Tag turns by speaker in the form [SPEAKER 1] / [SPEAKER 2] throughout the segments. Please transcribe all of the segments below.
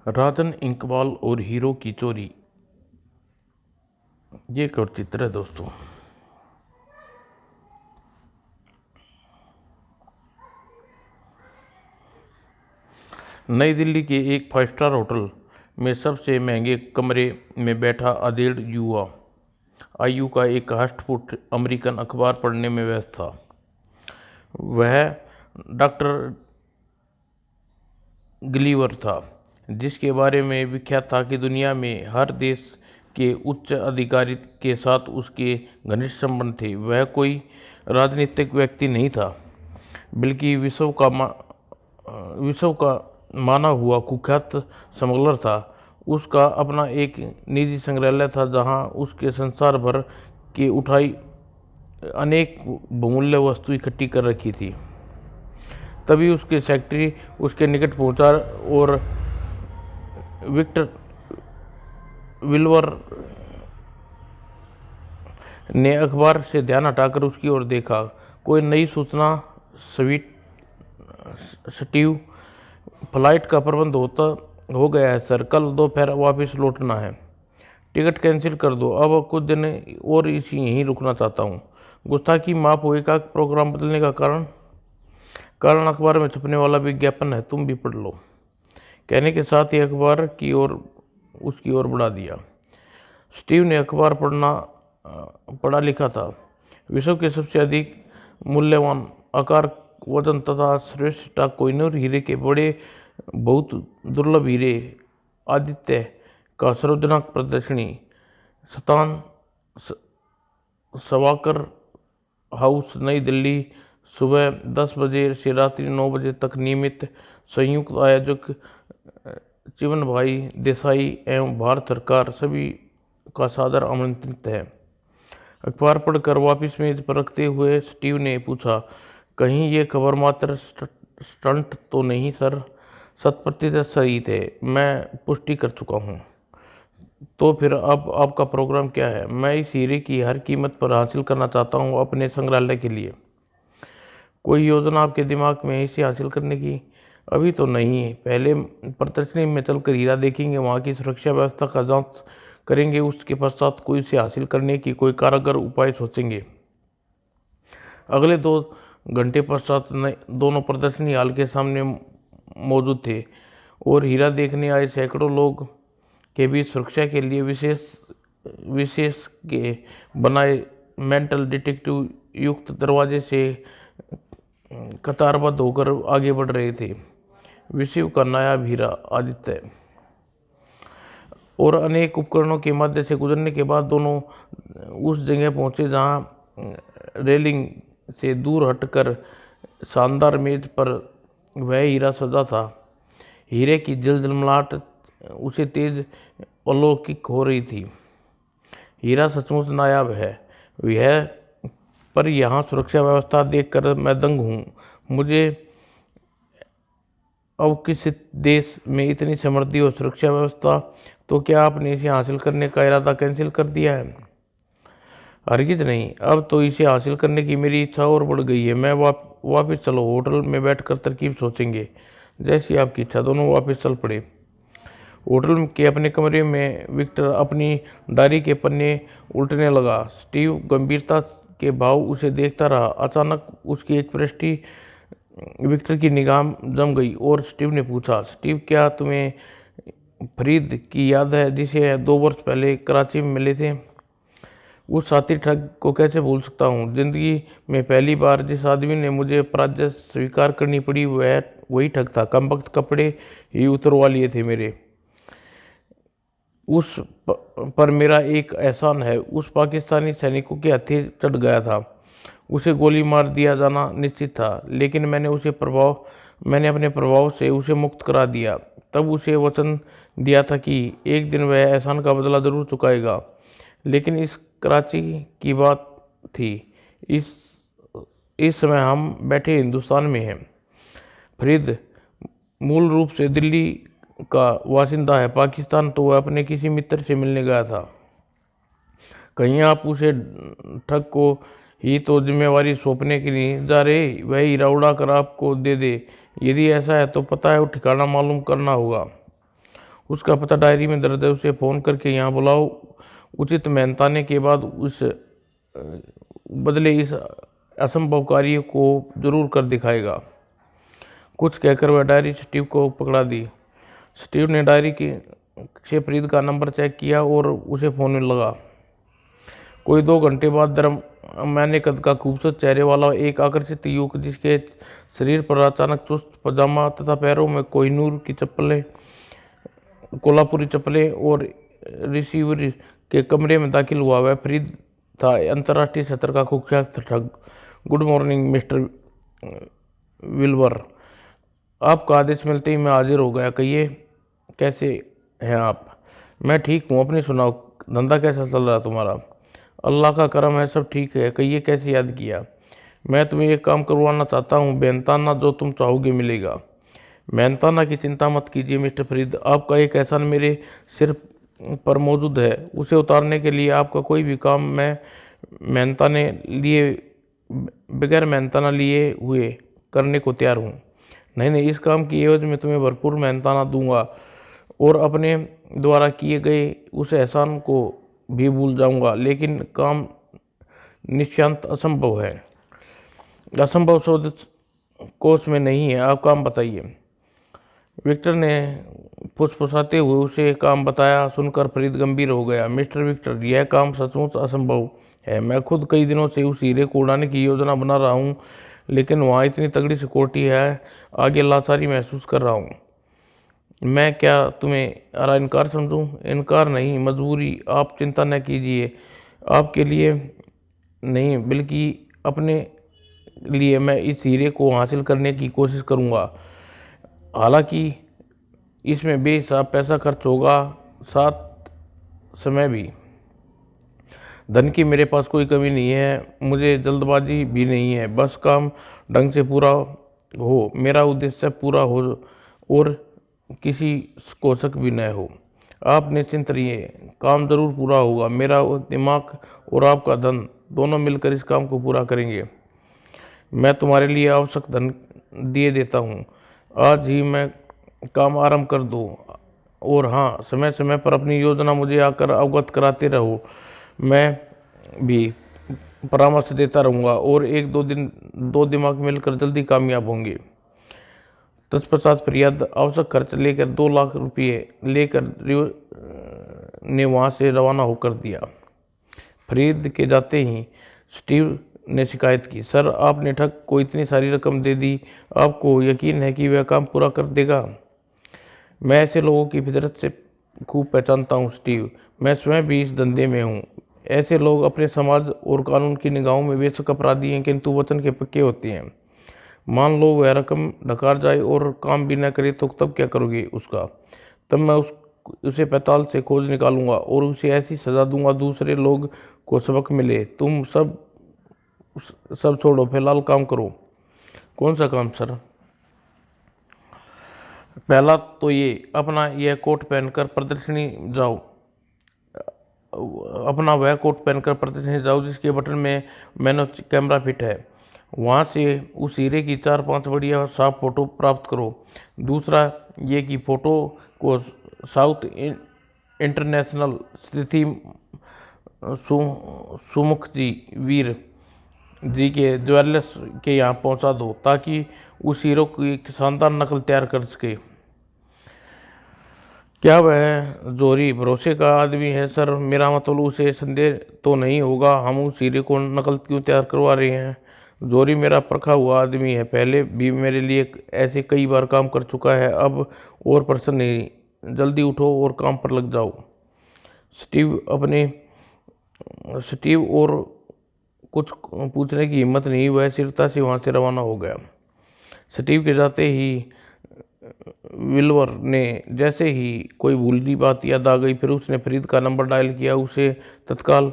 [SPEAKER 1] राजन इंकबाल और हीरो की चोरी। ये एक और चित्र है दोस्तों। नई दिल्ली के एक 5 स्टार होटल में सबसे महंगे कमरे में बैठा अधेड़ युवा आयु का एक हष्टपुष्ट अमेरिकन अखबार पढ़ने में व्यस्त था। वह डॉक्टर ग्लीवर था, जिसके बारे में विख्यात था कि दुनिया में हर देश के उच्च अधिकारी के साथ उसके घनिष्ठ संबंध थे। वह कोई राजनीतिक व्यक्ति नहीं था, बल्कि विश्व का माना हुआ कुख्यात स्मगलर था। उसका अपना एक निजी संग्रहालय था, जहां उसके संसार भर के उठाई अनेक बहुमूल्य वस्तु इकट्ठी कर रखी थी। तभी उसके सेक्रेटरी उसके निकट पहुंचा और विक्टर विल्वर ने अखबार से ध्यान हटाकर उसकी ओर देखा। कोई नई सूचना? स्टीव, फ्लाइट का प्रबंध हो गया है सर, कल दोपहर वापस लौटना है। टिकट कैंसिल कर दो, अब कुछ दिन और यहीं रुकना चाहता हूँ। गुस्ताखी माफ होएगा। प्रोग्राम बदलने का कारण अखबार में छपने वाला विज्ञापन है, तुम भी पढ़ लो। कहने के साथ ही अखबार की ओर उसकी ओर बढ़ा दिया। स्टीव ने अखबार पढ़ा लिखा था। विश्व के सबसे अधिक मूल्यवान आकार, वजन तथा श्रेष्ठता कोहिनूर हीरे के बड़े बहुत दुर्लभ हीरे आदित्य का सर्वजनिक प्रदर्शनी स्थान सवाकर हाउस, नई दिल्ली, सुबह 10 बजे से रात्रि 9 बजे तक। नियमित संयुक्त आयोजक चिमन भाई देसाई एवं भारत सरकार सभी का सादर आमंत्रित है। अखबार पढ़कर वापिस मेज पर रखते हुए स्टीव ने पूछा, कहीं ये खबर मात्र स्टंट तो नहीं सर? 100% सही थे, मैं पुष्टि कर चुका हूँ। तो फिर अब आपका प्रोग्राम क्या है? मैं इस हीरे की हर कीमत पर हासिल करना चाहता हूँ अपने संग्रहालय के लिए। कोई योजना आपके दिमाग में है इसे हासिल करने की? अभी तो नहीं, पहले प्रदर्शनी में चलकर हीरा देखेंगे, वहाँ की सुरक्षा व्यवस्था का जांच करेंगे, उसके पश्चात कोई इसे हासिल करने की कोई कारगर उपाय सोचेंगे। अगले 2 घंटे पश्चात दोनों प्रदर्शनी हॉल के सामने मौजूद थे और हीरा देखने आए सैकड़ों लोग के बीच सुरक्षा के लिए विशेष के बनाए मेंटल डिटेक्टिव युक्त दरवाजे से कतारबद्ध होकर आगे बढ़ रहे थे। विश्व का नायाब हीरा आदित्य और अनेक उपकरणों के मध्य से गुजरने के बाद दोनों उस जगह पहुंचे जहां रेलिंग से दूर हटकर शानदार मेज पर वह हीरा सजा था। हीरे की झिलमिलाहट उसे तेज अलौकिक हो रही थी। हीरा सचमुच नायाब है यह, पर यहाँ सुरक्षा व्यवस्था देखकर मैं दंग हूँ। मुझे अविकसित देश में इतनी समृद्धि और सुरक्षा व्यवस्था, तो क्या आपने इसे हासिल करने का इरादा कैंसिल कर दिया है? हरगिज नहीं, अब तो इसे हासिल करने की मेरी इच्छा और बढ़ गई है। मैं वापस चलो, होटल में बैठकर तरकीब सोचेंगे। जैसी आपकी इच्छा। दोनों वापस चल पड़े। होटल के अपने कमरे में विक्टर अपनी डायरी के पन्ने उल्टने लगा। स्टीव गंभीरता के भाव उसे देखता रहा। अचानक उसकी एक पृष्ठि विक्टर की निगाह जम गई और स्टीव ने पूछा, स्टीव, क्या तुम्हें फरीद की याद है, जिसे 2 वर्ष पहले कराची में मिले थे? उस साथी ठग को कैसे भूल सकता हूँ? जिंदगी में पहली बार जिस आदमी ने मुझे पराजय स्वीकार करनी पड़ी वह वही ठग था। कमबख्त कपड़े ही उतरवा लिए थे मेरे। उस पर मेरा एक एहसान है, उस पाकिस्तानी सैनिकों के हत्थे चढ़ गया था। उसे गोली मार दिया जाना निश्चित था, लेकिन मैंने अपने प्रभाव से उसे मुक्त करा दिया। तब उसे वचन दिया था कि एक दिन वह एहसान का बदला जरूर चुकाएगा। लेकिन इस कराची की बात थी। इस समय हम बैठे हिंदुस्तान में हैं। फरीद मूल रूप से दिल्ली का वासिंदा है। पाकिस्तान तो वह अपने किसी मित्र से मिलने गया था। कहीं आप उसे ठग को ही तो जिम्मेवारी सौंपने के लिए जा रहे? वह हीरा उड़ा कर आपको दे दे? यदि ऐसा है तो पता है वो ठिकाना मालूम करना होगा। उसका पता डायरी में दर्ज है, उसे फ़ोन करके यहाँ बुलाओ। उचित मेहनताने के बाद उस बदले इस असंभव कार्य को जरूर कर दिखाएगा। कुछ कहकर वह डायरी स्टीव को पकड़ा दी। स्टीव ने डायरी की से फरीद का नंबर चेक किया और उसे फ़ोन में लगा। कोई 2 घंटे बाद दरम्याने कद का खूबसूरत चेहरे वाला एक आकर्षित युवक, जिसके शरीर पर अचानक चुस्त पजामा तथा पैरों में कोहिनूर की चप्पलें, कोल्हापुरी चप्पलें और रिसीवर के कमरे में दाखिल हुआ। वह फरीद था, अंतर्राष्ट्रीय सतर का कुख्यात ठग। गुड मॉर्निंग मिस्टर विल्वर, आपका आदेश मिलते ही मैं हाजिर हो गया। कहिए, कैसे हैं आप? मैं ठीक हूँ, अपनी सुनाओ, धंधा कैसा चल रहा है तुम्हारा? अल्लाह का करम है, सब ठीक है। कहिए, कैसे याद किया? मैं तुम्हें एक काम करवाना चाहता हूँ, मेहनताना जो तुम चाहोगे मिलेगा। मेहनताना की चिंता मत कीजिए मिस्टर फरीद, आपका एक एहसान मेरे सिर पर मौजूद है। उसे उतारने के लिए आपका कोई भी काम मैं मेहनताने लिए बगैर मेहनताना लिए हुए करने को तैयार हूँ। नहीं, इस काम की एवज में तुम्हें भरपूर मेहनताना दूंगा और अपने द्वारा किए गए उस एहसान को भी भूल जाऊंगा, लेकिन काम निश्चांत असंभव है। असंभव शब्द कोश में नहीं है, आप काम बताइए। विक्टर ने फुसफुसाते हुए उसे काम बताया। सुनकर फरीद गंभीर हो गया। मिस्टर विक्टर, यह काम सचमुच असंभव है। मैं खुद कई दिनों से उस हीरे को उड़ाने की योजना बना रहा हूँ, लेकिन वहाँ इतनी तगड़ी सिक्योरिटी है, आगे लाचारी महसूस कर रहा हूँ। मैं क्या तुम्हें हरा इनकार समझूं? इनकार नहीं, मजबूरी। आप चिंता न कीजिए, आपके लिए नहीं बल्कि अपने लिए मैं इस हीरे को हासिल करने की कोशिश करूंगा। हालांकि इसमें बेहिसाब पैसा खर्च होगा, साथ समय भी। धन की मेरे पास कोई कमी नहीं है, मुझे जल्दबाजी भी नहीं है, बस काम ढंग से पूरा हो, मेरा उद्देश्य पूरा हो और किसी को शक भी न हो। आप निश्चिंत रहिए, काम जरूर पूरा होगा। मेरा दिमाग और आपका धन दोनों मिलकर इस काम को पूरा करेंगे। मैं तुम्हारे लिए आवश्यक धन दिए देता हूँ। आज ही मैं काम आरंभ कर दो, और हाँ, समय समय पर अपनी योजना मुझे आकर अवगत कराते रहो। मैं भी परामर्श देता रहूँगा और एक दो दिमाग मिलकर जल्दी कामयाब होंगे। तत्पश्चात फरियाद आवश्यक खर्च लेकर 2 लाख रुपये लेकर ने वहाँ से रवाना होकर दिया। फरीद के जाते ही स्टीव ने शिकायत की, सर, आपने ठग को इतनी सारी रकम दे दी, आपको यकीन है कि वह काम पूरा कर देगा? मैं ऐसे लोगों की फितरत से खूब पहचानता हूँ स्टीव, मैं स्वयं भी इस धंधे में हूँ। ऐसे लोग अपने समाज और कानून की निगाहों में बेशक अपराधी हैं, किंतु वचन के पक्के होते हैं। मान लो वह रकम नकार जाए और काम भी न करे, तो तब क्या करोगे उसका? तब मैं उसे पैताल से खोज निकालूंगा और उसे ऐसी सजा दूंगा दूसरे लोग को सबक मिले। तुम सब छोड़ो, फिलहाल काम करो। कौन सा काम सर? पहला तो ये, अपना यह कोट पहनकर प्रदर्शनी जाओ। अपना वह कोट पहनकर प्रदर्शनी जाओ जिसके बटन में मैनो कैमरा फिट है। वहाँ से उस हीरे की 4-5 बढ़िया साफ फोटो प्राप्त करो। दूसरा ये कि फोटो को साउथ इंटरनेशनल स्थिति सुमुख जी वीर जी के ज्वेलर्स के यहाँ पहुँचा दो, ताकि उस हीरो की एक शानदार नकल तैयार कर सके। क्या वह जोरी भरोसे का आदमी है सर? मेरा मतलब उसे संदेह तो नहीं होगा हम उस हीरे को नकल क्यों तैयार करवा रहे हैं? जोरी मेरा परखा हुआ आदमी है, पहले भी मेरे लिए ऐसे कई बार काम कर चुका है। अब और प्रश्न नहीं, जल्दी उठो और काम पर लग जाओ। स्टीव और कुछ पूछने की हिम्मत नहीं, वह शीघ्रता से वहाँ से रवाना हो गया। स्टीव के जाते ही विल्वर ने जैसे ही कोई भूली बात याद आ गई, फिर उसने फरीद का नंबर डायल किया, उसे तत्काल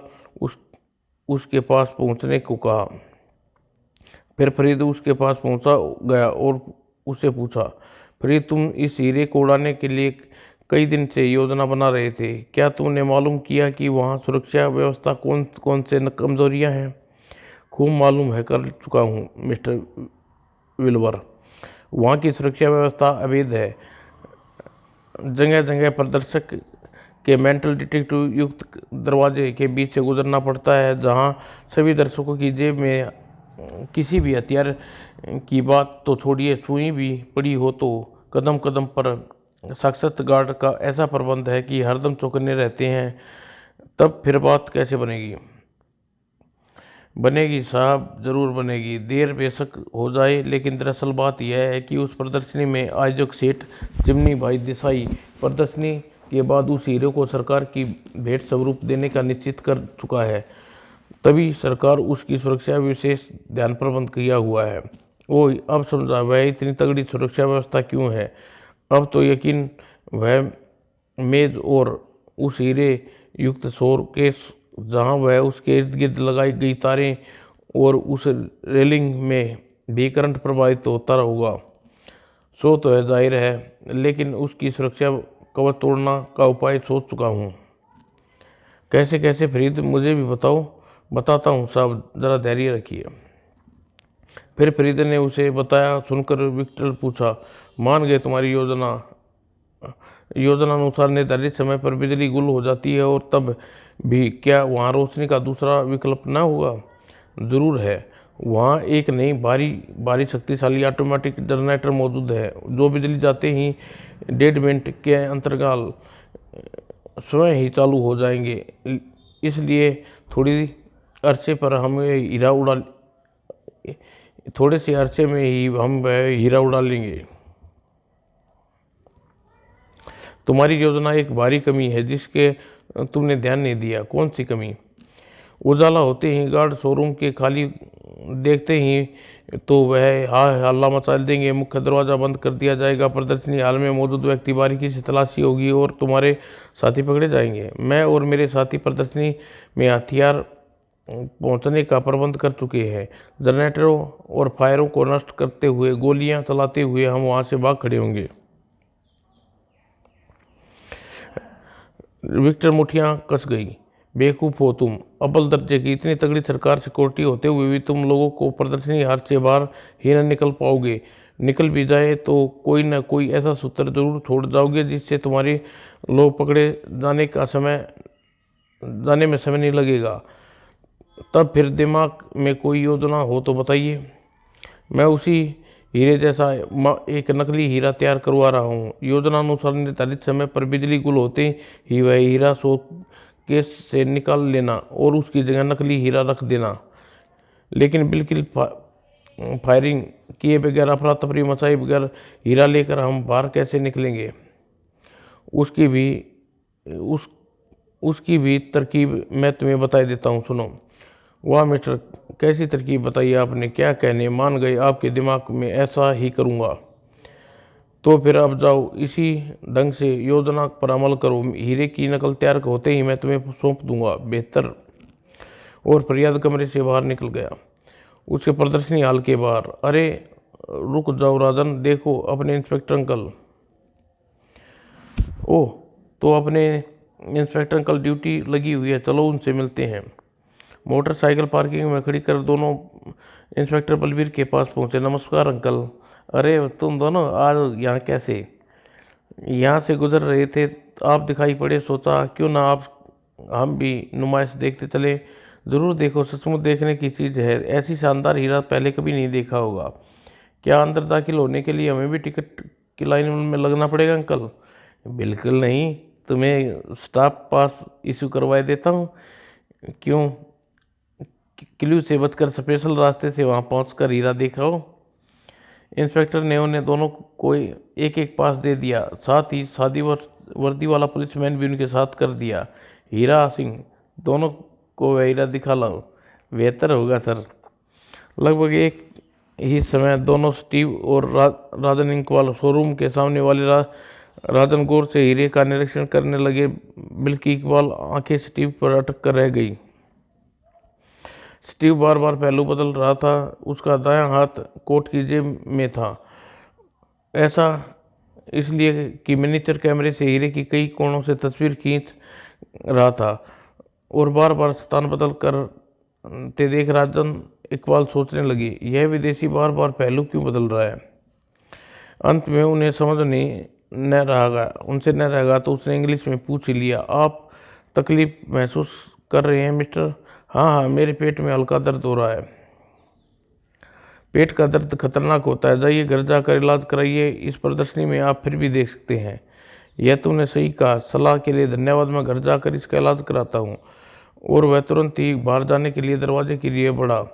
[SPEAKER 1] उसके पास पहुंचने को कहा। फिर फरीद उसके पास पहुंचा गया और उससे पूछा, फरीद, तुम इस हीरे को उड़ाने के लिए कई दिन से योजना बना रहे थे, क्या तुमने मालूम किया कि वहाँ सुरक्षा व्यवस्था कौन कौन से कमजोरियाँ हैं? खूब मालूम है, कर चुका हूँ मिस्टर विल्वर। वहाँ की सुरक्षा व्यवस्था अवैध है, जगह जगह प्रदर्शक के मेंटल डिटेक्टिव युक्त दरवाजे के बीच से गुजरना पड़ता है, जहां सभी दर्शकों की जेब में किसी भी हथियार की बात तो छोड़िए, सुई भी पड़ी हो तो कदम कदम पर सशक्त गार्ड का ऐसा प्रबंध है कि हरदम चौकन्ने रहते हैं। तब फिर बात कैसे बनेगी? बनेगी साहब, जरूर बनेगी। देर बेशक हो जाए, लेकिन दरअसल बात यह है कि उस प्रदर्शनी में आयोजक सेठ चिमनी भाई देसाई प्रदर्शनी के बाद उस हीरो को सरकार की भेंट स्वरूप देने का निश्चित कर चुका है। तभी सरकार उसकी सुरक्षा विशेष ध्यान प्रबंध किया हुआ है। ओ, अब समझा वह इतनी तगड़ी सुरक्षा व्यवस्था क्यों है। अब तो यकीन, वह मेज और उस हीरे युक्त शोर केस जहां वह उसके इर्द गिर्द लगाई गई तारें और उस रेलिंग में भी करंट प्रभावित होता होगा, सो तो है जाहिर है, लेकिन उसकी सुरक्षा कवच तोड़ना का उपाय सोच चुका हूँ। कैसे कैसे फरीद, मुझे भी बताओ। बताता हूँ साहब, जरा धैर्य रखिए। फिर फरीद ने उसे बताया। सुनकर विक्टर पूछा, मान गए तुम्हारी योजना? योजनानुसार निर्धारित समय पर बिजली गुल हो जाती है, और तब भी क्या वहाँ रोशनी का दूसरा विकल्प न होगा? जरूर है। वहाँ एक नई भारी भारी शक्तिशाली ऑटोमेटिक जनरेटर मौजूद है, जो बिजली जाते ही 1.5 मिनट के अंतराल स्वयं ही चालू हो जाएंगे। इसलिए थोड़ी अरसे पर हमें हीरा उड़ा थोड़े से अरसे में ही हम वह हीरा उड़ा लेंगे। तुम्हारी योजना एक भारी कमी है जिसके तुमने ध्यान नहीं दिया। कौन सी कमी? उजाला होते ही गार्ड शोरूम के खाली देखते ही तो वह हल्ला मचा देंगे। मुख्य दरवाजा बंद कर दिया जाएगा। प्रदर्शनी हाल में मौजूद व्यक्ति बारीकी से तलाशी होगी और तुम्हारे साथी पकड़े जाएंगे। मैं और मेरे साथी प्रदर्शनी में हथियार पहुंचने का प्रबंध कर चुके हैं। जनरेटरों और फायरों को नष्ट करते हुए, गोलियां चलाते हुए हम वहां से भाग खड़े होंगे। विक्टर मुठियां कस गई। बेवकूफ़ हो तुम। अव्वल दर्जे की इतनी तगड़ी सरकार सिक्योरिटी होते हुए भी तुम लोगों को प्रदर्शनी हाथ से बाहर ही न निकल पाओगे। निकल भी जाए तो कोई न कोई ऐसा सूत्र जरूर छोड़ जाओगे जिससे तुम्हारे लोग पकड़े जाने में समय नहीं लगेगा। तब फिर दिमाग में कोई योजना हो तो बताइए। मैं उसी हीरे जैसा एक नकली हीरा तैयार करवा रहा हूँ। योजना अनुसार निर्धारित समय पर बिजली गुल होते ही वह हीरा शो केस से निकाल लेना और उसकी जगह नकली हीरा रख देना। लेकिन बिल्कुल फायरिंग किए बगैर, अफरा तफरी मचाए बगैर हीरा लेकर हम बाहर कैसे निकलेंगे? उसकी भी उस उसकी भी तरकीब मैं तुम्हें बता देता हूँ, सुनो। वाह मिस्टर, कैसी तरकीब बताई आपने? क्या कहने, मान गए। आपके दिमाग में ऐसा ही करूँगा। तो फिर अब जाओ, इसी ढंग से योजना पर अमल करो। हीरे की नकल तैयार होते ही मैं तुम्हें सौंप दूंगा। बेहतर। और फरियाद कमरे से बाहर निकल गया। उसके प्रदर्शनी हाल के बाहर। अरे रुक जाओ राजन, देखो अपने इंस्पेक्टर अंकल। ओह, तो अपने इंस्पेक्टर अंकल ड्यूटी लगी हुई है, चलो उनसे मिलते हैं। मोटरसाइकिल पार्किंग में खड़ी कर दोनों इंस्पेक्टर बलबीर के पास पहुंचे। नमस्कार अंकल। अरे तुम दोनों आज यहाँ कैसे? यहाँ से गुजर रहे थे, आप दिखाई पड़े, सोचा क्यों ना आप हम भी नुमाइश देखते चले। जरूर देखो, सचमुच देखने की चीज़ है। ऐसी शानदार हीरा पहले कभी नहीं देखा होगा। क्या अंदर दाखिल होने के लिए हमें भी टिकट की लाइन में लगना पड़ेगा अंकल? बिल्कुल नहीं, तुम्हें स्टाफ पास इशू करवाए देता हूँ। क्यों? क्लू से बचकर स्पेशल रास्ते से वहां पहुंचकर हीरा देखा हो। इंस्पेक्टर ने उन्हें दोनों को एक एक पास दे दिया। साथ ही सादी वर्दी वाला पुलिसमैन भी उनके साथ कर दिया। हीरा सिंह, दोनों को वह हीरा दिखा लाओ। बेहतर होगा सर। लगभग एक ही समय दोनों स्टीव और राजन इंकवाल शोरूम के सामने वाले राजन गौर से हीरे का निरीक्षण करने लगे। बल्कि इकबाल आंखें स्टीव पर अटक कर रह गई। स्टीव बार बार पहलू बदल रहा था। उसका दायां हाथ कोट की जेब में था। ऐसा इसलिए कि मिनीचर कैमरे से हीरे की कई कोणों से तस्वीर खींच रहा था। और बार बार स्थान बदल कर ते देख राजन इकबाल सोचने लगी, यह विदेशी बार बार पहलू क्यों बदल रहा है। अंत में उन्हें समझ न रहेगा तो उसने इंग्लिश में पूछ ही लिया, आप तकलीफ महसूस कर रहे हैं मिस्टर? हाँ हाँ, मेरे पेट में हल्का दर्द हो रहा है। पेट का दर्द खतरनाक होता है, जाइए घर जाकर इलाज कराइए। इस प्रदर्शनी में आप फिर भी देख सकते हैं। यह तुमने सही कहा, सलाह के लिए धन्यवाद। मैं घर जाकर इसका इलाज कराता हूँ। और वह तुरंत ही बाहर जाने के लिए दरवाजे के लिए बढ़ा।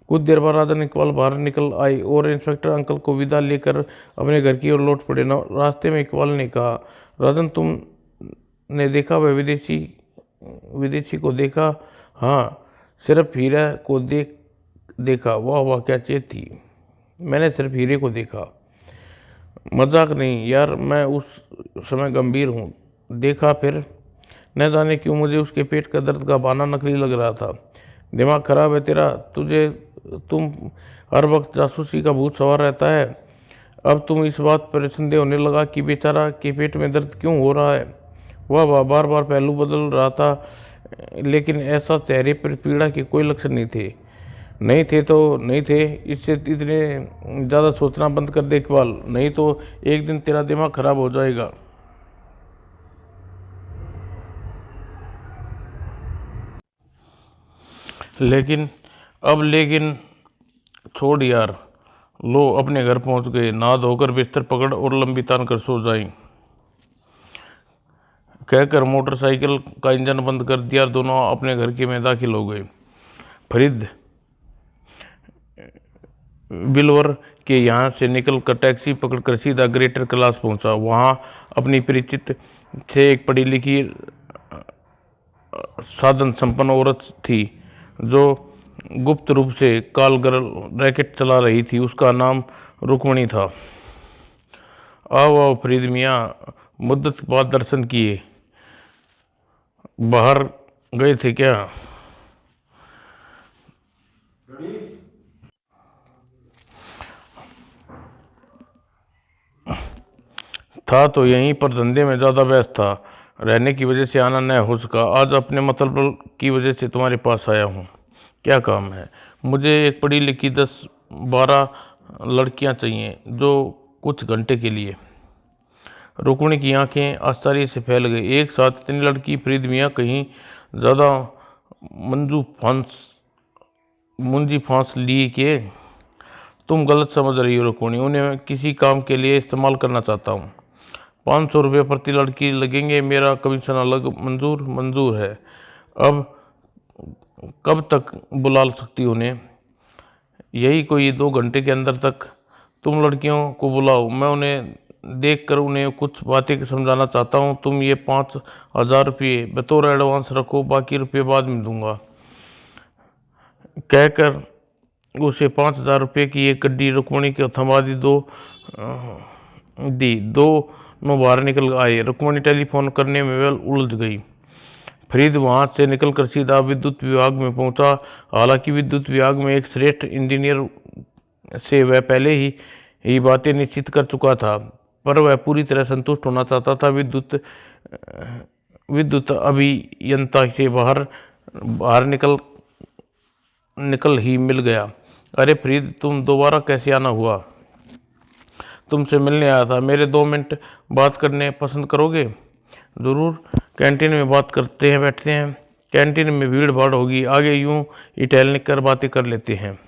[SPEAKER 1] कुछ देर बाद राजन इकबाल बाहर निकल आई और इंस्पेक्टर अंकल को विदा लेकर अपने घर की ओर लौट पड़े। रास्ते में इकबाल ने कहा, राजन तुमने देखा वह विदेशी को देखा? हाँ, सिर्फ हीरा को देखा। वाह वाह, क्या चेत थी। मैंने सिर्फ हीरे को देखा। मजाक नहीं यार, मैं उस समय गंभीर हूँ। देखा फिर? न जाने क्यों मुझे उसके पेट का दर्द का बहाना नकली लग रहा था। दिमाग खराब है तेरा। तुम हर वक्त जासूसी का भूत सवार रहता है। अब तुम इस बात पर संदेह होने लगा कि बेचारा के पेट में दर्द क्यों हो रहा है। वाह वाह, बार बार पहलू बदल रहा था, लेकिन ऐसा चेहरे पर पीड़ा के कोई लक्षण नहीं थे। नहीं थे। इससे इतने ज़्यादा सोचना बंद कर दे इकबाल, नहीं तो एक दिन तेरा दिमाग खराब हो जाएगा। लेकिन छोड़ यार। लो, अपने घर पहुंच गए। नहा धोकर बिस्तर पकड़ और लंबी तान कर सो जाएं, कहकर मोटरसाइकिल का इंजन बंद कर दिया। दोनों अपने घर के में दाखिल हो गए। फरीद बिलवर के यहाँ से निकलकर टैक्सी पकड़कर सीधा ग्रेटर क्लास पहुंचा। वहाँ अपनी परिचित से एक पढ़ी लिखी साधन संपन्न औरत थी जो गुप्त रूप से कॉल गर्ल रैकेट चला रही थी। उसका नाम रुक्मणी था। आओ आओ फरीद मियाँ, मुद्दत बाद दर्शन किए। बाहर गए थे क्या? था तो यहीं पर धंधे में ज़्यादा व्यस्त था, रहने की वजह से आना न हो सका। आज अपने मतलब की वजह से तुम्हारे पास आया हूँ। क्या काम है? मुझे एक पढ़ी लिखी 10-12 लड़कियां चाहिए, जो कुछ घंटे के लिए। रुक्मिणी की आंखें आश्चर्य से फैल गई। एक साथ इतनी लड़की? फरीद मियाँ कहीं ज़्यादा मुंजी फांस ली के? तुम गलत समझ रही हो रुक्मिणी, उन्हें मैं किसी काम के लिए इस्तेमाल करना चाहता हूँ। 500 रुपये प्रति लड़की लगेंगे, मेरा कमीशन अलग। मंजूर है। अब कब तक बुला सकती हो उन्हें? यही कोई 2 घंटे के अंदर तक। तुम लड़कियों को बुलाओ, मैं उन्हें देख कर उन्हें कुछ बातें समझाना चाहता हूँ। तुम ये 5,000 रुपये बतौर एडवांस रखो, बाकी रुपये बाद में दूंगा। कहकर उसे 5,000 रुपये की एक गड्डी रुक्मिणी को थमा दी। दोनों बाहर निकल आए। रुक्मिणी टेलीफोन करने में उलझ गई। फरीद वहां से निकलकर सीधा विद्युत विभाग में पहुंचा। हालांकि विद्युत विभाग में एक श्रेष्ठ इंजीनियर से वह पहले ही बातें निश्चित कर चुका था, पर वह पूरी तरह संतुष्ट होना चाहता था। विद्युत अभियंता से बाहर निकल ही मिल गया। अरे फरीद, तुम दोबारा कैसे आना हुआ? तुमसे मिलने आया था। मेरे 2 मिनट बात करने पसंद करोगे? ज़रूर। कैंटीन में बात करते हैं, बैठते हैं। कैंटीन में भीड़ भाड़ होगी, आगे यूं ही टहलने कर बातें कर लेते हैं।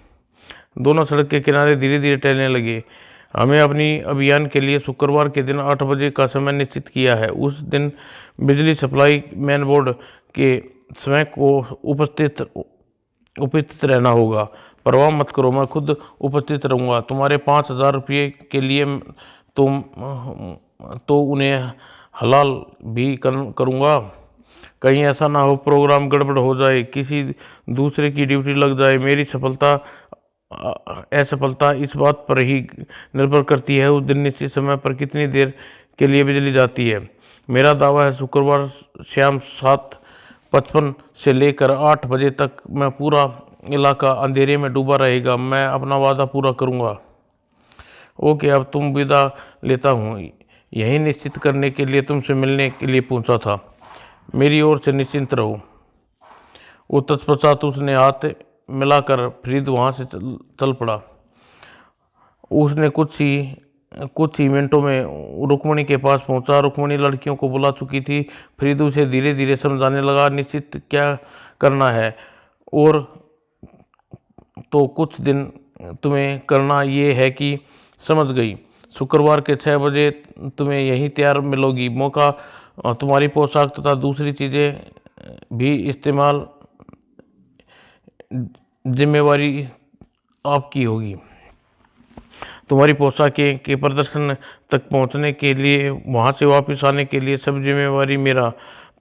[SPEAKER 1] दोनों सड़क के किनारे धीरे धीरे टहलने लगे। हमें अपनी अभियान के लिए शुक्रवार के दिन 8 बजे का समय निश्चित किया है। उस दिन बिजली सप्लाई मैन बोर्ड के स्वयं को उपस्थित रहना होगा। परवाह मत करो, मैं खुद उपस्थित रहूँगा। तुम्हारे 5,000 रुपये के लिए तुम तो उन्हें हलाल भी करूँगा। कहीं ऐसा ना हो प्रोग्राम गड़बड़ हो जाए, किसी दूसरे की ड्यूटी लग जाए। मेरी असफलता इस बात पर ही निर्भर करती है उस दिन निश्चित समय पर कितनी देर के लिए बिजली जाती है। मेरा दावा है शुक्रवार शाम 7:55 से लेकर 8 बजे तक मैं पूरा इलाका अंधेरे में डूबा रहेगा। मैं अपना वादा पूरा करूंगा। ओके, अब तुम विदा लेता हूँ। यही निश्चित करने के लिए तुमसे मिलने के लिए पूछा था। मेरी ओर से निश्चिंत रहो। वो तत्पश्चात उसने हाथ मिलाकर फरीद वहाँ से चल पड़ा। उसने कुछ ही कुछ ही मिनटों में रुक्मणी के पास पहुंचा। रुक्मणी लड़कियों को बुला चुकी थी। फरीद उसे धीरे धीरे समझाने लगा, निश्चित क्या करना है और तो कुछ दिन तुम्हें करना ये है कि समझ गई। शुक्रवार के 6 बजे तुम्हें यहीं तैयार मिलोगी। मौका तुम्हारी पोशाक तथा दूसरी चीज़ें भी इस्तेमाल, जिम्मेवारी आपकी होगी। तुम्हारी पोशाकें के प्रदर्शन तक पहुंचने के लिए, वहां से वापस आने के लिए सब जिम्मेवारी मेरा,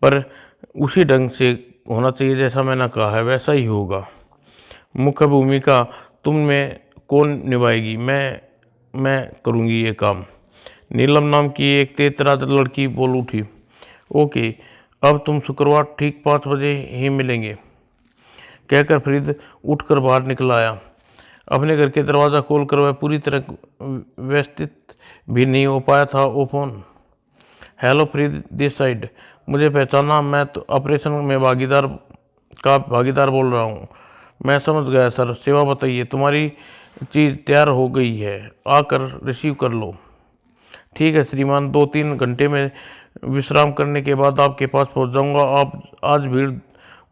[SPEAKER 1] पर उसी ढंग से होना चाहिए जैसा मैंने कहा है वैसा ही होगा। मुख्य भूमिका तुम में कौन निभाएगी? मैं करूँगी ये काम। नीलम नाम की एक तेज-तरार लड़की बोल उठी। ओके, अब तुम शुक्रवार ठीक 5 बजे ही मिलेंगे, कहकर फरीद उठकर बाहर निकल आया। अपने घर के दरवाज़ा खोलकर वह पूरी तरह व्यवस्थित भी नहीं हो पाया था। ओ phone. Hello Farid, this side. मुझे पहचाना? मैं तो ऑपरेशन में भागीदार बोल रहा हूँ। मैं समझ गया सर, सेवा बताइए। तुम्हारी चीज़ तैयार हो गई है, आकर रिसीव कर लो। ठीक है श्रीमान, 2-3 घंटे में विश्राम करने के बाद आपके पास पहुंच जाऊंगा। आप आज भीड़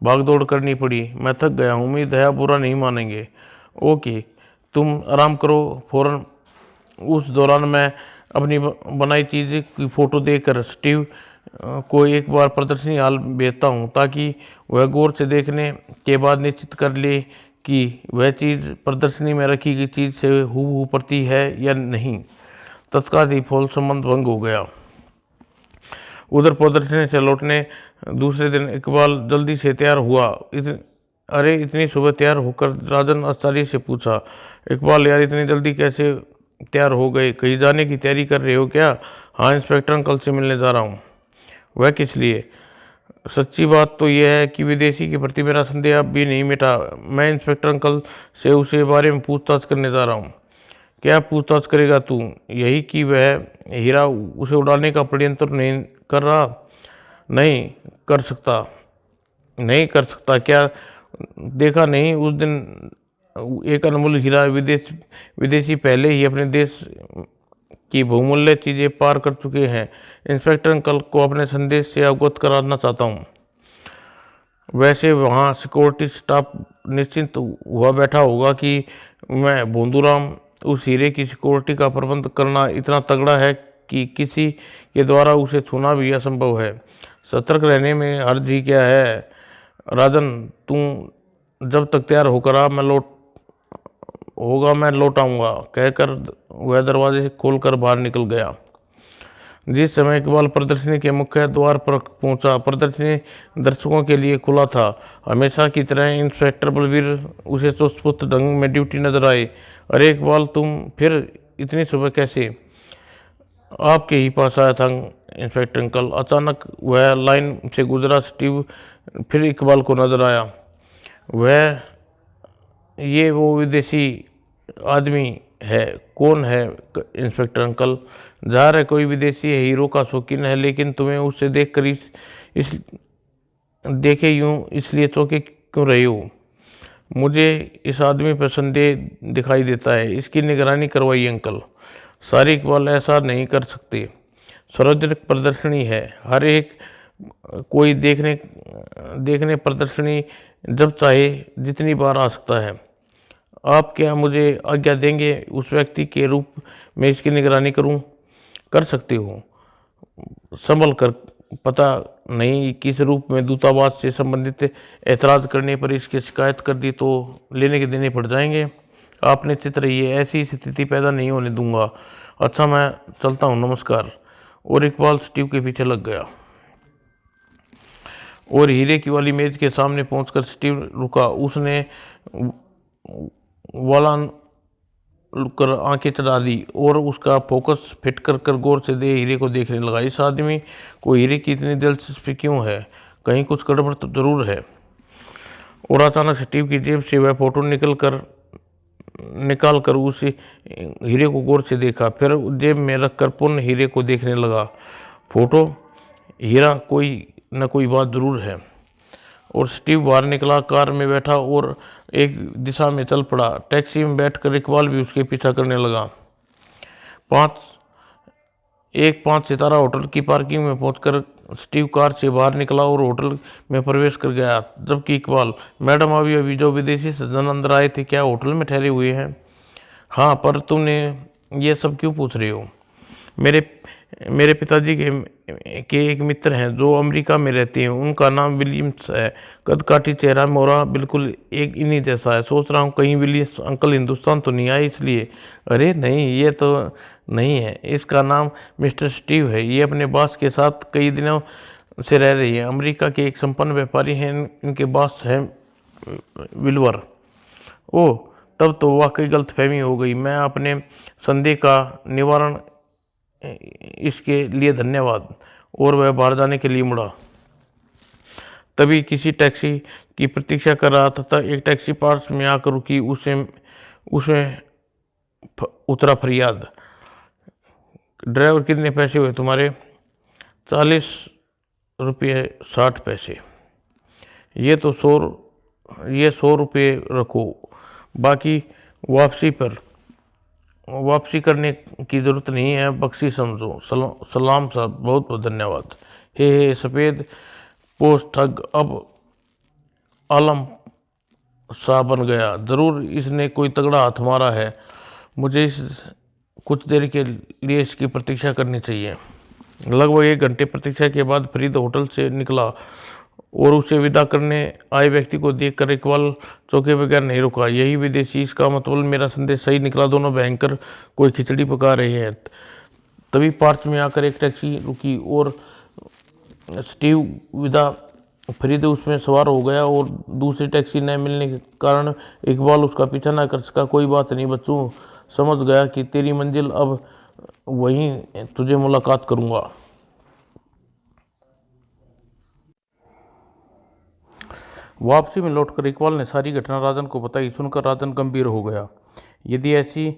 [SPEAKER 1] भागदौड़ करनी पड़ी, मैं थक गया हूँ। उम्मीद है आप बुरा नहीं मानेंगे। ओके, तुम आराम करो। फौरन उस दौरान मैं अपनी बनाई चीज़ की फ़ोटो देकर स्टीव को एक बार प्रदर्शनी हाल भेजता हूँ, ताकि वह गौर से देखने के बाद निश्चित कर ले कि वह चीज़ प्रदर्शनी में रखी गई चीज़ से हूबहू प्रति है या नहीं। तत्काल ही फौल संबंध भंग हो गया। उधर प्रदर्शनी से लौटने दूसरे दिन इकबाल जल्दी से तैयार हुआ। अरे इतनी सुबह तैयार होकर? राजन आश्चर्य से पूछा। इकबाल, यार इतनी जल्दी कैसे तैयार हो गए? कहीं जाने की तैयारी कर रहे हो क्या? हाँ, इंस्पेक्टर अंकल से मिलने जा रहा हूँ। वह किस लिए? सच्ची बात तो यह है कि विदेशी के प्रति मेरा संदेह अब भी नहीं मिटा। मैं इंस्पेक्टर अंकल से उसे बारे में पूछताछ करने जा रहा हूँ। क्या पूछताछ करेगा तू? यही कि वह हीरा उसे उड़ाने का षड्यंत्र नहीं कर रहा? नहीं कर सकता। नहीं कर सकता क्या? देखा नहीं उस दिन एक अनमोल हीरा विदेशी पहले ही अपने देश की बहुमूल्य चीज़ें पार कर चुके हैं। इंस्पेक्टर अंकल को अपने संदेश से अवगत कराना चाहता हूँ। वैसे वहाँ सिक्योरिटी स्टाफ निश्चिंत हुआ बैठा होगा कि मैं भोंदूराम उस हीरे की सिक्योरिटी का प्रबंध करना इतना तगड़ा है कि किसी के द्वारा उसे छूना भी असंभव है। सतर्क रहने में हर्ज ही क्या है। राजन, तू जब तक तैयार होकर आ, मैं लौट आऊँगा, कहकर वह दरवाजे से खोलकर बाहर निकल गया। जिस समय इकबाल प्रदर्शनी के मुख्य द्वार पर पहुंचा, प्रदर्शनी दर्शकों के लिए खुला था। हमेशा की तरह इंस्पेक्टर बलवीर उसे चुस्त ढंग में ड्यूटी नजर आए। अरे इकबाल, तुम फिर इतनी सुबह कैसे? आपके ही पास आया था इंस्पेक्टर अंकल। अचानक वह लाइन से गुजरा स्टीव फिर इकबाल को नजर आया। वह ये वो विदेशी आदमी है। कौन है इंस्पेक्टर अंकल? ज़ाहिर है कोई विदेशी है, हीरो का शौकीन है, लेकिन तुम्हें उससे देखकर इस देखे यूं इसलिए चौंके क्यों रही हो? मुझे इस आदमी पर संदेह दिखाई देता है। इसकी निगरानी करवाइए अंकल। सारी इकबाल, ऐसा नहीं कर सकते। सार्वजनिक प्रदर्शनी है, हर एक कोई देखने प्रदर्शनी जब चाहे जितनी बार आ सकता है। आप क्या मुझे आज्ञा देंगे उस व्यक्ति के रूप में इसकी निगरानी करूं? कर सकते हो। संभल कर, पता नहीं किस रूप में दूतावास से संबंधित ऐतराज़ करने पर इसकी शिकायत कर दी तो लेने के देने पड़ जाएंगे। आप निश्चित रहिए, ऐसी स्थिति पैदा नहीं होने दूंगा। अच्छा, मैं चलता हूँ, नमस्कार। और इकबाल स्टीव के पीछे लग गया और हीरे की वाली मेज के सामने पहुंचकर स्टीव रुका। उसने वाला कर आंखें चढ़ा ली और उसका फोकस फिट कर गौर से दे हीरे को देखने लगा। इस आदमी को हीरे की इतनी दिलचस्पी क्यों है? कहीं कुछ गड़बड़ तो जरूर है। और अचानक स्टीव की जेब से वह फोटो निकाल कर उस हीरे को गौर से देखा, फिर जेब में रखकर पुनः हीरे को देखने लगा। फोटो, हीरा, कोई न कोई बात जरूर है। और स्टीव बाहर निकला, कार में बैठा और एक दिशा में चल पड़ा। टैक्सी में बैठकर इकबाल भी उसके पीछा करने लगा। पाँच एक 5 सितारा होटल की पार्किंग में पहुंचकर स्टीव कार से बाहर निकला और होटल में प्रवेश कर गया, जबकि इकबाल, मैडम अभी अभी जो विदेशी सज्जन अंदर आए थे क्या होटल में ठहरे हुए हैं? हाँ, पर तुमने ये सब क्यों पूछ रहे हो? मेरे मेरे पिताजी के एक मित्र हैं जो अमेरिका में रहते हैं, उनका नाम विलियम्स है। कदकाठी, चेहरा मोरा, बिल्कुल एक इन्हीं जैसा है। सोच रहा हूँ कहीं विलियम्स अंकल हिंदुस्तान तो नहीं आए इसलिए। अरे नहीं, ये तो नहीं है, इसका नाम मिस्टर स्टीव है। ये अपने बॉस के साथ कई दिनों से रह रही है। अमेरिका के एक संपन्न व्यापारी हैं, इनके बॉस हैं विल्वर। ओह, तब तो वाकई गलतफहमी हो गई। मैं अपने संदेह का निवारण इसके लिए धन्यवाद। और वह बाहर जाने के लिए मुड़ा, तभी किसी टैक्सी की प्रतीक्षा कर रहा था। एक टैक्सी पास में आकर रुकी। उसे उसे उतरा फरियाद, ड्राइवर कितने पैसे हुए तुम्हारे? 40 रुपये 60 पैसे। ये तो ये 100 रुपये रखो, बाकी वापसी पर वापसी करने की जरूरत नहीं है, बख्शी समझो। सलाम साहब, बहुत बहुत धन्यवाद। हे सफ़ेद पोश ठग अब आलम सा बन गया। जरूर इसने कोई तगड़ा हाथ मारा है। मुझे इस कुछ देर के लिए इसकी प्रतीक्षा करनी चाहिए। लगभग 1 घंटे प्रतीक्षा के बाद फरीद होटल से निकला और उसे विदा करने आए व्यक्ति को देखकर इकबाल चौंके बगैर नहीं रुका। यही विदेशी, इसका मतलब मेरा संदेश सही निकला। दोनों भयंकर कोई खिचड़ी पका रहे हैं। तभी पार्च में आकर एक टैक्सी रुकी और स्टीव विदा फरीद उसमें सवार हो गया और दूसरी टैक्सी न मिलने के कारण इकबाल उसका पीछा न कर सका। कोई बात नहीं बच्चों, समझ गया कि तेरी मंजिल अब वहीं तुझे मुलाकात करूंगा। वापसी में लौटकर इकबाल ने सारी घटना राजन को बताई। सुनकर राजन गंभीर हो गया। यदि ऐसी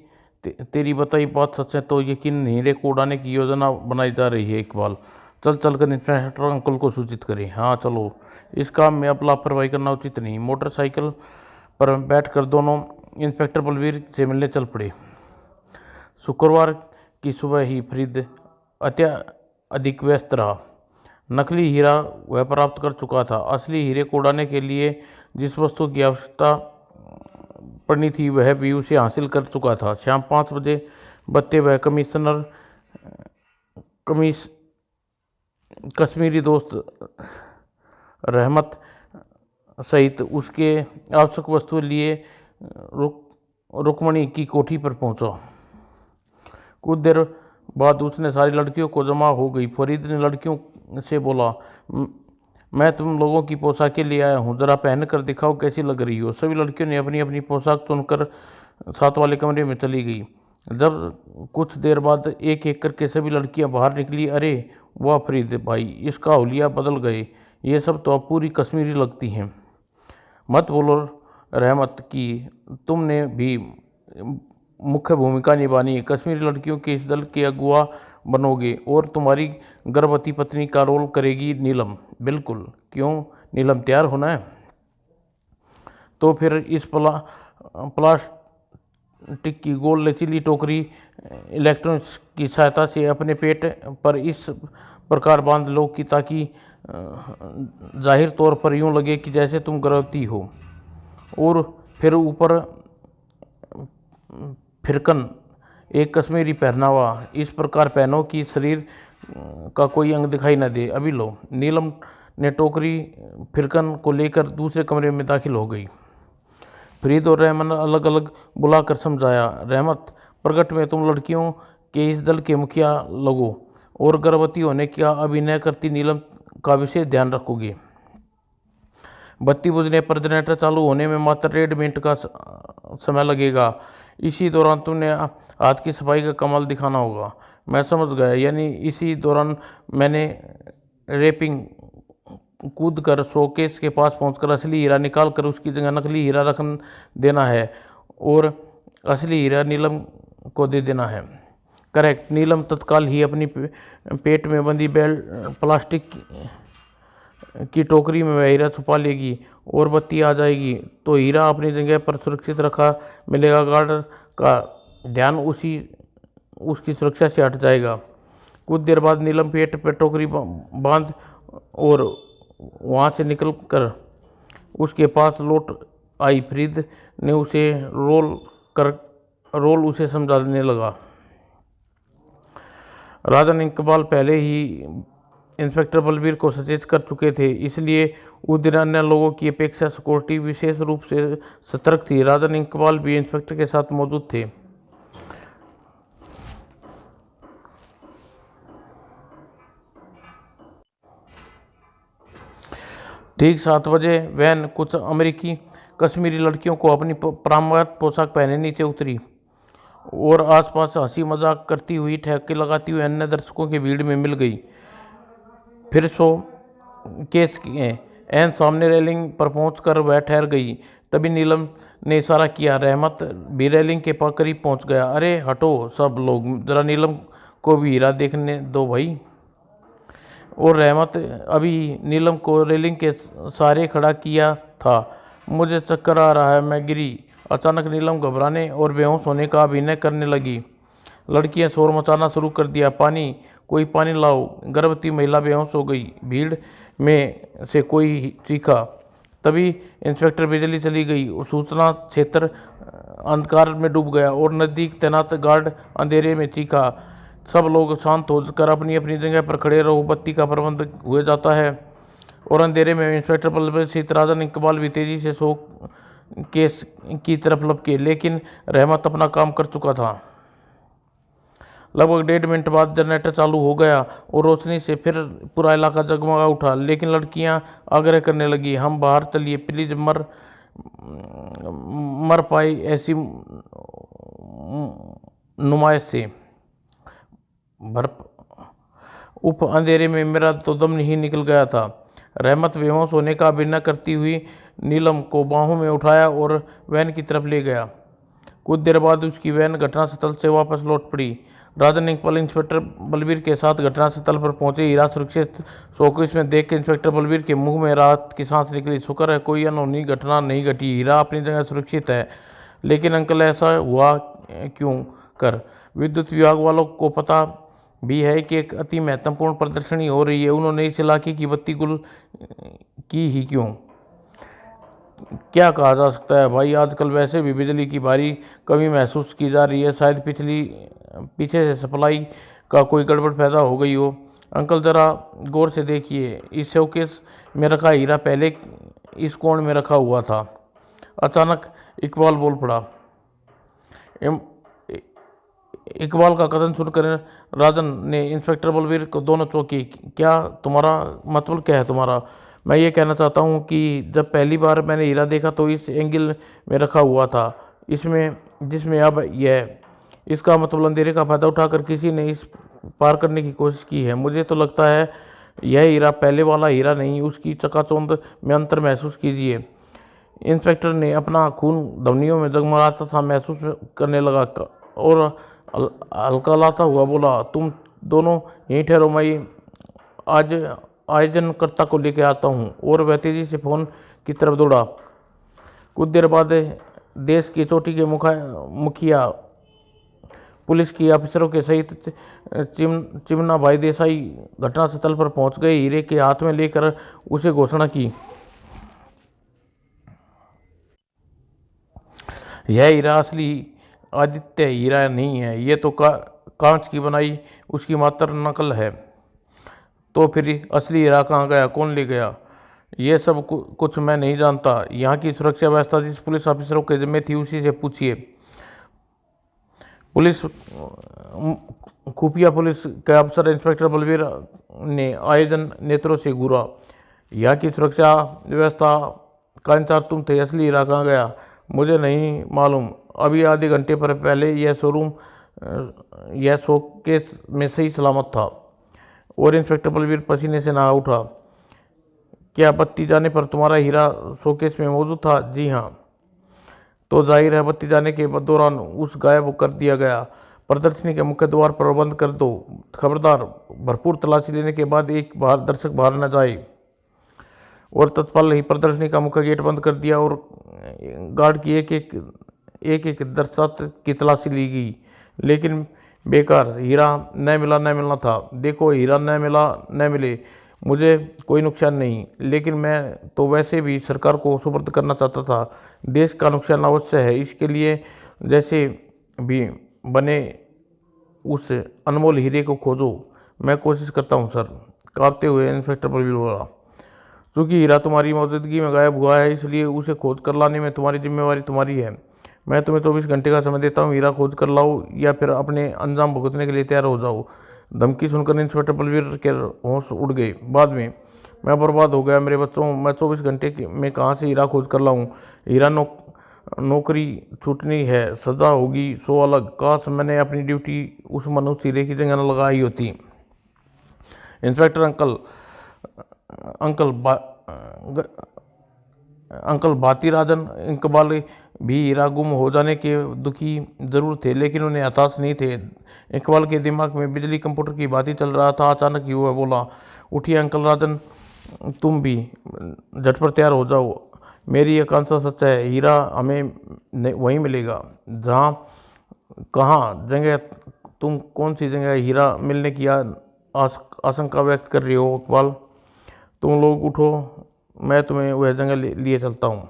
[SPEAKER 1] तेरी बताई बात सच है तो यकीन हीरे को उड़ाने की योजना बनाई जा रही है। इकबाल, चल कर इंस्पेक्टर अंकल को सूचित करें। हाँ चलो, इस काम में अब लापरवाही करना उचित नहीं। मोटरसाइकिल पर बैठकर दोनों इंस्पेक्टर बलवीर से मिलने चल पड़े। शुक्रवार की सुबह ही फरीद अत्यधिक व्यस्त रहा। नकली हीरा वह प्राप्त कर चुका था। असली हीरे को उड़ाने के लिए जिस वस्तु की आवश्यकता पड़नी थी वह भी उसे हासिल कर चुका था। शाम 5 बजे बत्ते वह कश्मीरी दोस्त रहमत सहित उसके आवश्यक वस्तुएं लिए रुक्मणी की कोठी पर पहुंचा। कुछ देर बाद उसने सारी लड़कियों को जमा हो गई। फरीद ने लड़कियों से बोला, मैं तुम लोगों की पोशाकें ले आया हूँ, जरा पहन कर दिखाओ कैसी लग रही हो। सभी लड़कियों ने अपनी अपनी पोशाक चुनकर साथ वाले कमरे में चली गई। जब कुछ देर बाद एक एक करके सभी लड़कियां बाहर निकली। अरे वाह फरीद भाई, इसका हुलिया बदल गए। ये सब तो अब पूरी कश्मीरी लगती हैं। मत बोलो रहमत की तुमने भी मुख्य भूमिका निभानी है। कश्मीरी लड़कियों के इस दल के अगुआ बनोगे और तुम्हारी गर्भवती पत्नी का रोल करेगी नीलम। बिल्कुल, क्यों, नीलम तैयार होना है तो फिर इस प्लास्टिक की गोल लचीली टोकरी इलेक्ट्रॉनिक्स की सहायता से अपने पेट पर इस प्रकार बांध लो कि ताकि जाहिर तौर पर यूँ लगे कि जैसे तुम गर्भवती हो। और फिर ऊपर फिरकन, एक कश्मीरी पहनावा इस प्रकार पहनो कि शरीर का कोई अंग दिखाई न दे। अभी लो। नीलम ने टोकरी फिरकन को लेकर दूसरे कमरे में दाखिल हो गई। फरीद और रहमत अलग अलग बुलाकर समझाया, रहमत, प्रगट में तुम लड़कियों के इस दल के मुखिया लगो और गर्भवती होने का अभिनय करती नीलम का विशेष ध्यान रखोगे। बत्ती बुझने पर जनरेटर चालू होने में मात्र 1.5 मिनट का समय लगेगा। इसी दौरान तुमने हाथ की सफाई का कमाल दिखाना होगा। मैं समझ गया, यानी इसी दौरान मैंने रेपिंग कूद कर शोकेस के पास पहुंचकर असली हीरा निकाल कर उसकी जगह नकली हीरा रख देना है और असली हीरा नीलम को दे देना है। करेक्ट। नीलम तत्काल ही अपनी पेट में बंधी प्लास्टिक की टोकरी में वह हीरा छुपा लेगी और बत्ती आ जाएगी तो हीरा अपनी जगह पर सुरक्षित रखा मिलेगा। गार्ड का ध्यान उसी उसकी सुरक्षा से हट जाएगा। कुछ देर बाद नीलम पेट पर टोकरी बांध और वहाँ से निकल कर उसके पास लौट आई। फरीद ने उसे रोल उसे समझाने लगा। राजन इकबाल पहले ही इंस्पेक्टर बलबीर को सचेत कर चुके थे, इसलिए उस दिन अन्य लोगों की अपेक्षा सिक्योरिटी विशेष रूप से सतर्क थी। राजन इकबाल भी इंस्पेक्टर के साथ मौजूद थे। ठीक 7 बजे वैन कुछ अमेरिकी कश्मीरी लड़कियों को अपनी परंपरागत पोशाक पहने नीचे उतरी और आसपास हंसी मजाक करती हुई ठहाके लगाती हुई अन्य दर्शकों की भीड़ में मिल गई। फिर शो केस एन सामने रेलिंग पर पहुंचकर वह ठहर गई। तभी नीलम ने इशारा किया। रहमत भी रेलिंग के करीब पहुंच गया। अरे हटो सब लोग, जरा नीलम को भी हीरा देखने दो भाई। और रहमत अभी नीलम को रेलिंग के सहारे खड़ा किया था। मुझे चक्कर आ रहा है, मैं गिरी। अचानक नीलम घबराने और बेहोश होने का अभिनय करने लगी। लड़कियां शोर मचाना शुरू कर दिया। पानी, कोई पानी लाओ। गर्भवती महिला बेहोश हो गई। भीड़ में से कोई चीखा। तभी इंस्पेक्टर बिजली चली गई। सूचना क्षेत्र अंधकार में डूब गया और नजदीक तैनात गार्ड अंधेरे में चीखा, सब लोग शांत होकर अपनी अपनी जगह पर खड़े रहो, बत्ती का प्रबंध हुए जाता है। और अंधेरे में इंस्पेक्टर बलबीर सिंह, राजन इकबाल भी तेजी से शो केस की तरफ लपके, लेकिन रहमत अपना काम कर चुका था। लगभग 1.5 मिनट बाद जनरेटर चालू हो गया और रोशनी से फिर पूरा इलाका जगमगा उठा। लेकिन लड़कियां आग्रह करने लगी, हम बाहर चलिए प्लीज, मर पाई ऐसी नुमाइश से। उप अंधेरे में मेरा तो दम ही निकल गया था। रहमत बेहोश होने का अभिनय करती हुई नीलम को बाहों में उठाया और वैन की तरफ ले गया। कुछ देर बाद उसकी वैन घटनास्थल से वापस लौट पड़ी। राजन इकबाल इंस्पेक्टर बलबीर के साथ घटनास्थल पर पहुंचे। हीरा सुरक्षित शोकेस में देख के इंस्पेक्टर बलबीर के मुंह में राहत की सांस निकली। शुक्र है कोई अनहोनी घटना नहीं घटी, हीरा अपनी जगह सुरक्षित है। लेकिन अंकल ऐसा हुआ क्यों कर? विद्युत विभाग वालों को पता भी है कि एक अति महत्वपूर्ण प्रदर्शनी हो रही है, उन्होंने इस इलाके की बत्ती गुल की ही क्यों? क्या कहा जा सकता है भाई, आजकल वैसे भी बिजली की भारी कमी महसूस की जा रही है। शायद पीछे से सप्लाई का कोई गड़बड़ पैदा हो गई हो। अंकल ज़रा गौर से देखिए, इस शोकेस में रखा हीरा पहले इस कोण में रखा हुआ था। अचानक इकबाल बोल पड़ा। इकबाल का कथन सुनकर राजन ने इंस्पेक्टर बलबीर को दोनों चौंकी। क्या तुम्हारा मतलब क्या है तुम्हारा? मैं ये कहना चाहता हूँ कि जब पहली बार मैंने हीरा देखा तो इस एंगल में रखा हुआ था, इसमें जिसमें अब यह, इसका मतलब अंधेरे का फायदा उठाकर किसी ने इस पार करने की कोशिश की है। मुझे तो लगता है यह हीरा पहले वाला हीरा नहीं, उसकी चकाचौंध में अंतर महसूस कीजिए। इंस्पेक्टर ने अपना खून धमनियों में जगमगाता सा महसूस करने लगा और हल्का लाता हुआ बोला, तुम दोनों यहीं ठहरो, मैं आज आयोजनकर्ता को लेकर आता हूँ। और वह तेजी से फोन की तरफ दौड़ा। कुछ देर बाद देश की चोटी के मुखिया, पुलिस की अफसरों के सहित चिमना भाई देसाई घटनास्थल पर पहुंच गए। हीरे के हाथ में लेकर उसे घोषणा की, यह हीरा असली आदित्य हीरा नहीं है, ये तो कांच की बनाई उसकी मात्र नकल है। तो फिर असली हीरा कहाँ गया, कौन ले गया? ये सब कुछ मैं नहीं जानता। यहाँ की सुरक्षा व्यवस्था जिस पुलिस ऑफिसरों के जिम्मे थी उसी से पूछिए। खुफिया पुलिस के अफसर इंस्पेक्टर बलबीर ने आयोजन नेत्रों से घूरा। यहाँ की सुरक्षा व्यवस्था का इंचार्ज तुम थे, असली हीरा कहाँ गया? मुझे नहीं मालूम। अभी आधे घंटे पर पहले यह शोकेस में सही सलामत था। और इंस्पेक्टर बलबीर पसीने से नहा उठा। क्या बत्ती जाने पर तुम्हारा हीरा शोकेस में मौजूद था? जी हाँ। तो जाहिर है बत्ती जाने के दौरान उस गायब कर दिया गया। प्रदर्शनी के मुख्य द्वार पर बंद कर दो। खबरदार, भरपूर तलाशी लेने के बाद एक बार दर्शक बाहर न जाए। और तत्पल ही प्रदर्शनी का मुख्य गेट बंद कर दिया और गार्ड की एक एक दर्शक की तलाशी ली गई। लेकिन बेकार, हीरा न मिला न मिलना था। देखो, हीरा न मिला न मिले मुझे कोई नुकसान नहीं, लेकिन मैं तो वैसे भी सरकार को सुपुर्द करना चाहता था। देश का नुकसान अवश्य है, इसके लिए जैसे भी बने उस अनमोल हीरे को खोजो। मैं कोशिश करता हूँ सर, कांपते हुए इंस्पेक्टर बलवीर बोला। चूंकि हीरा तुम्हारी मौजूदगी में गायब हुआ है, इसलिए उसे खोज कर लाने में तुम्हारी जिम्मेवारी तुम्हारी है। मैं तुम्हें 24 घंटे का समय देता हूँ, हीरा खोज कर लाओ या फिर अपने अंजाम भुगतने के लिए तैयार हो जाओ। धमकी सुनकर इंस्पेक्टर बलवीर के होश उड़ गए। बाद में मैं बर्बाद हो गया मेरे बच्चों, मैं 24 घंटे में कहाँ से हीरा खोज कर लाऊं। हीरा नौकरी छूटनी है, सजा होगी सो अलग। काश मैंने अपनी ड्यूटी उस मनुष्य हीरे की जगह न लगाई होती। इंस्पेक्टर अंकल अंकल बा, ग- अंकल भाती राजन इकबाल भी हीरा गुम हो जाने के दुखी जरूर थे, लेकिन उन्हें हताश नहीं थे। इकबाल के दिमाग में बिजली कंप्यूटर की बात ही चल रहा था। अचानक ही वह बोला, उठिए अंकल राजन, तुम भी झटपट तैयार हो जाओ। मेरी आकांक्षा सच है, हीरा हमें वहीं मिलेगा जहाँ कहाँ जगह। तुम कौन सी जगह हीरा मिलने की आशंका व्यक्त कर रही हो इकबाल? तुम लोग उठो, मैं तुम्हें वह जगह लिए चलता हूँ।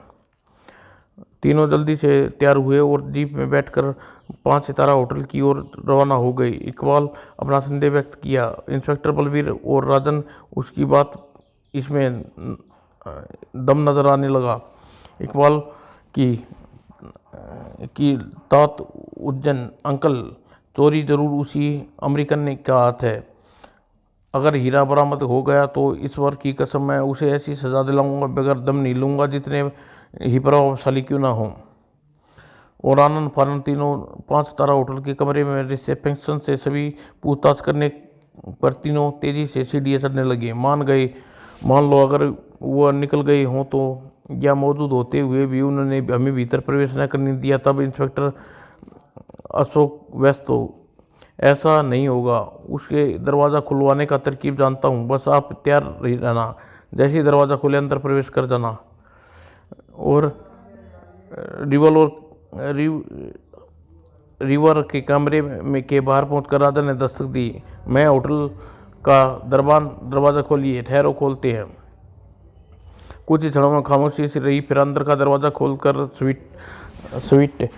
[SPEAKER 1] तीनों जल्दी से तैयार हुए और जीप में बैठकर 5 सितारा होटल की ओर रवाना हो गई। इकबाल अपना संदेह व्यक्त किया। इंस्पेक्टर बलवीर और राजन उसकी बात इसमें दम नजर आने लगा। इकबाल की की तात उज्जैन, अंकल चोरी जरूर उसी अमेरिकन ने का हाथ है। अगर हीरा बरामद हो गया तो ईश्वर की कसम मैं उसे ऐसी सजा दिलाऊंगा, बगैर दम नहीं लूंगा, जितने ही प्रभावशाली क्यों ना हो। और आनंद फानंद तीनों 5 सितारा होटल के कमरे में रिसेप्शन से सभी पूछताछ करने पर तीनों तेजी से सीढ़ियाँ चढ़ने लगे। मान लो अगर वह निकल गए हों तो, या मौजूद होते हुए भी उन्होंने हमें भीतर प्रवेश न करने दिया, तब इंस्पेक्टर अशोक व्यस्त हो। ऐसा नहीं होगा, उसके दरवाज़ा खुलवाने का तरकीब जानता हूँ, बस आप तैयार रहना। जैसे ही दरवाज़ा खुले अंदर प्रवेश कर जाना। और रिवॉल्वर रिवर के कमरे में के बाहर पहुंचकर राजा ने दस्तक दी। मैं होटल का दरवाज़ा खोलिए, ठहरो खोलते हैं। कुछ ही क्षणों में खामोशी से रही, फिर अंदर का दरवाज़ा खोलकर स्वीट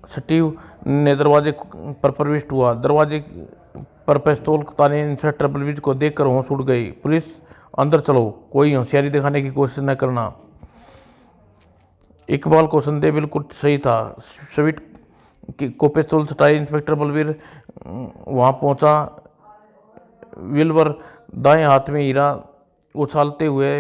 [SPEAKER 1] स्टीव ने दरवाजे पर प्रविष्ट हुआ। दरवाजे पर पिस्तौल ताने इंस्पेक्टर बलवीर को देखकर होश उड़ गई। पुलिस, अंदर चलो, कोई होशियारी दिखाने की कोशिश न करना। इकबाल को संदेह बिल्कुल सही था। स्वीट को पिस्तौल सटाई इंस्पेक्टर बलवीर वहां पहुंचा। विल्वर दाएं हाथ में हीरा उछालते हुए,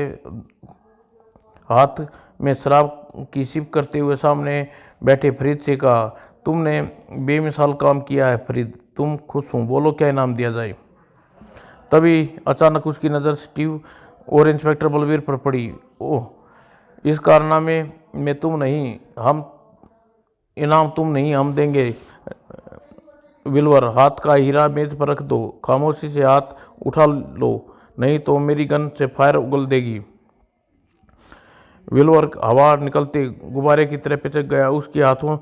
[SPEAKER 1] हाथ में शराब की सिप करते हुए सामने बैठे फरीद से कहा, तुमने बेमिसाल काम किया है फरीद, तुम खुश हो, बोलो क्या इनाम दिया जाए। तभी अचानक उसकी नज़र स्टीव और इंस्पेक्टर बलवीर पर पड़ी। ओह, इस कारनामे में तुम नहीं, हम इनाम तुम नहीं, हम देंगे। विल्वर, हाथ का हीरा मेज पर रख दो, खामोशी से हाथ उठा लो, नहीं तो मेरी गन से फायर उगल देगी। विल्वर हवा निकलते गुब्बारे की तरह पिचक गया। उसके हाथों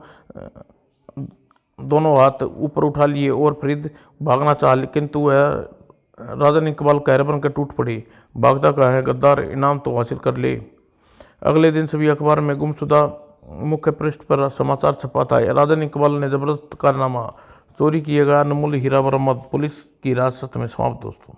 [SPEAKER 1] दोनों हाथ ऊपर उठा लिए और फरीद भागना चाहा, किंतु वह राजन इकबाल कहर बनकर टूट पड़ी। भागता कहाँ है गद्दार, इनाम तो हासिल कर ले। अगले दिन सभी अखबार में गुमशुदा मुख्य पृष्ठ पर समाचार छपा था। राजन इकबाल ने जबरदस्त कारनामा, चोरी किए गया अनमोल हीरा बरामद, पुलिस की हिरासत में समाप्त। दोस्तों।